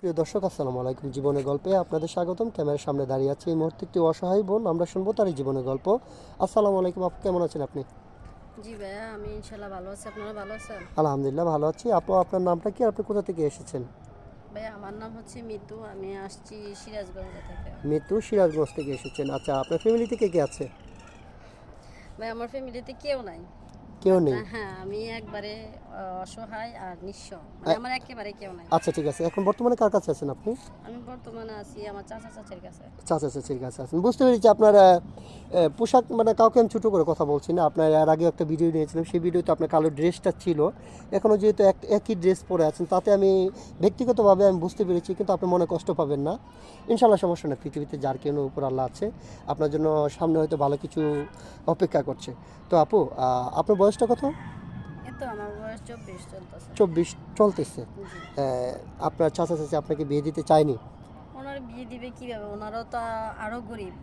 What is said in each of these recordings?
প্রিয় দর্শক, আসসালামু আলাইকুম। জীবনের গল্পে আপনাদের স্বাগতম। ক্যামেরার সামনে দাঁড়িয়ে আছে এই মুহূর্তে একটি অসহায় বোন। আমরা শুনবো তার এই জীবনের গল্প। আসসালামু আলাইকুম আপু, কেমন আছেন আপনি? জি ভাইয়া, আমি ইনশাল্লাহ ভালো আছি। আপনারা ভালো আছেন? আলহামদুলিল্লাহ ভালো আছি। আপু, আপনার নামটা কি? আপনি কোথা থেকে এসেছেন? ভাইয়া, আমার নাম হচ্ছে মিতু। আমি আসছি সিরাজগঞ্জ থেকে। মিতু সিরাজগঞ্জ থেকে এসেছেন। আচ্ছা, আপনার ফ্যামিলিতে কে কে আছে? ভাই, আমার ফ্যামিলিতে কেউ নাই। কেউ নেই? হ্যাঁ, আমি একবারে অসহায় আর নিঃস্ব। মানে আমার একেবারে কেউ নাই। আচ্ছা, ঠিক আছে। এখন বর্তমানে কার কাছে আছেন আপনি? আমি বর্তমানে আছি আমার চাচা চাচির কাছে। চাচা চাচির কাছে আছেন, বুঝতে পেরেছি। আপনার পোশাক, মানে কাউকে আমি ছোটো করে কথা বলছি না। আপনার এর আগে একটা ভিডিও নিয়েছিলাম, সেই ভিডিওতে আপনার কালো ড্রেসটা ছিল। এখনও যেহেতু একই ড্রেস পরে আছেন, তাতে আমি ব্যক্তিগতভাবে আমি বুঝতে পেরেছি, কিন্তু আপনি মনে কষ্ট পাবেন না। ইনশাল্লাহ সমস্যা নেই। পৃথিবীতে যার কেন উপর আল্লাহ আছে, আপনার জন্য সামনে হয়তো ভালো কিছু অপেক্ষা করছে। তো আপু, আপনার বয়সটা কত? এই তো আমার বয়স 24 চলতেছে। 24 চলতেছে। জি। আপনার চাচা চাচি আপনাকে বিয়ে দিতে চায়নি? ওনার বিয়ে দিবে কিভাবে? ওনারও তো আরো গরিব।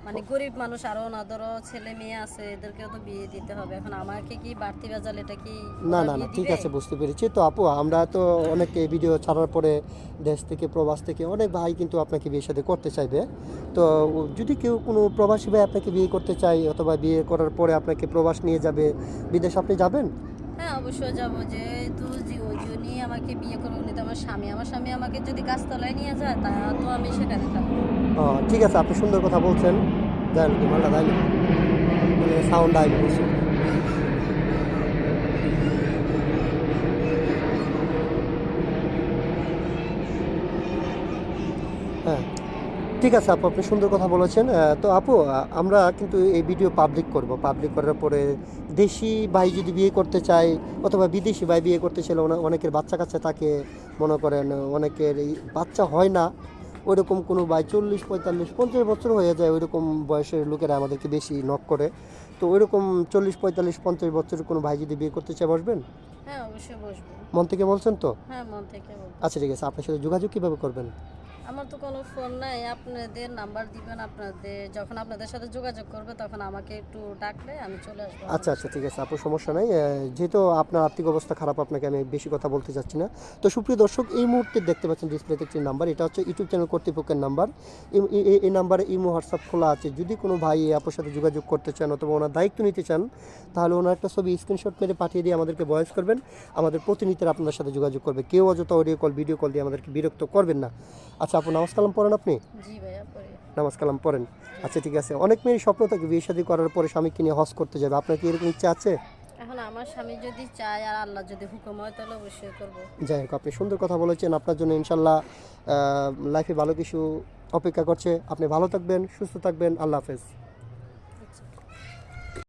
মানে গরিব মানুষ, আরো ওনাদেরও ছেলে মেয়ে আছে, এদেরকেও তো বিয়ে দিতে হবে। এখন আমাকে কি বাড়তি ভেজাল, এটা কি না ওরা না না, বিয়ে ঠিক দিবে? আছে, বুঝতে পেরেছি। তো আপু, আমরা তো অনেক ভিডিও ছাড়ার পরে দেশ থেকে প্রবাস থেকে অনেক ভাই কিন্তু আপনাকে বিয়ে সাথে করতে চাইবে। তো যদি কেউ কোনো প্রবাসী ভাই আপনাকে বিয়ে করতে চায়, অথবা বিয়ে করার পরে আপনাকে প্রবাস নিয়ে যাবে বিদেশ, আপনি যাবেন? হ্যাঁ, অবশ্যই যাবো। যেহেতু যিনি আমাকে বিয়ে করবো উনি তো আমার স্বামী আমাকে যদি গাছতলায় নিয়ে যায়, তা তো আমি সেখানে থাকবো। ঠিক আছে, আপনি সুন্দর কথা বলছেন। দেন কি মাল্লা দেন, মানে সাউন্ড আই বলছি। হ্যাঁ, ঠিক আছে আপু, আপনি সুন্দর কথা বলেছেন। তো আপু, আমরা কিন্তু এই ভিডিও পাবলিক করব। পাবলিক করার পরে দেশি ভাই যদি বিয়ে করতে চায়, অথবা বিদেশি ভাই বিয়ে করতে চাইলে অনেকের বাচ্চা কাচ্চা থাকে, মনে করেন অনেকের এই বাচ্চা হয় না। ওইরকম কোনো ভাই 40 45 50 বছর হয়ে যায়, ওইরকম বয়সের লোকেরা আমাদেরকে বেশি নক করে। তো ওইরকম 40 45 50 বছরের কোনো ভাই যদি বিয়ে করতে চায়, বসবেন? হ্যাঁ, অবশ্যই বসবো। মন থেকে বলছেন তো? হ্যাঁ, মন থেকে আচ্ছা, বলতেছি। ঠিক আছে। আপনার সাথে যোগাযোগ কীভাবে করবেন? আমার তো কোনো ফোন নাই। আপনাদের নাম্বার দিবেন। যখন আপনাদের সাথে যোগাযোগ করবে, তখন আমাকে একটু ডাকলে আমি চলে আসবো আচ্ছা আপনাদের আচ্ছা, সাথে। ঠিক আছে আপু, সমস্যা নাই। যেহেতু আপনার আর্থিক অবস্থা খারাপ, আপনাকে আমি বেশি কথা বলতে চাচ্ছি না। তো সুপ্রিয় দর্শক, এই মুহূর্তে দেখতে পাচ্ছেন ডিসপ্লেতে একটি নাম্বার, এটা হচ্ছে ইউটিউব চ্যানেল কর্তৃপক্ষের নাম্বার। এই নাম্বারে ইমো হোয়াটসঅ্যাপ খোলা আছে। যদি কোনো ভাই এই আপুর সাথে যোগাযোগ করতে চান, অথবা ওনার দায়িত্ব নিতে চান, তাহলে ওনার একটা ছবি স্ক্রিনশট মেরে পাঠিয়ে দিয়ে আমাদেরকে ভয়েস করবেন। আমাদের প্রতিনিধিরা আপনার সাথে যোগাযোগ করবে। কেউ অযথা অডিও কল ভিডিও কল দিয়ে আমাদেরকে বিরক্ত করবেন না। আচ্ছা আপু, নামাজ কালাম পড়েন আপনি? জি ভাইয়া, পরে। নামাজ কালাম পড়েন? জি। আচ্ছা, ঠিক আছে। অনেক মেয়ের স্বপ্ন থাকে বিয়ে শাদী করার পরে স্বামীকে নিয়ে হজ করতে যাবে। আপনার কি এরকম ইচ্ছা আছে? এখন আমার স্বামী যদি চায় আর আল্লাহ যদি হুকুম হয়, তাহলে অবশ্যই করবো। যাই হোক, আপনি সুন্দর কথা বলেছেন। আপনার জন্য ইনশাল্লাহ লাইফে ভালো কিছু অপেক্ষা করছে। আপনি ভালো থাকবেন, সুস্থ থাকবেন। আল্লাহ হাফেজ।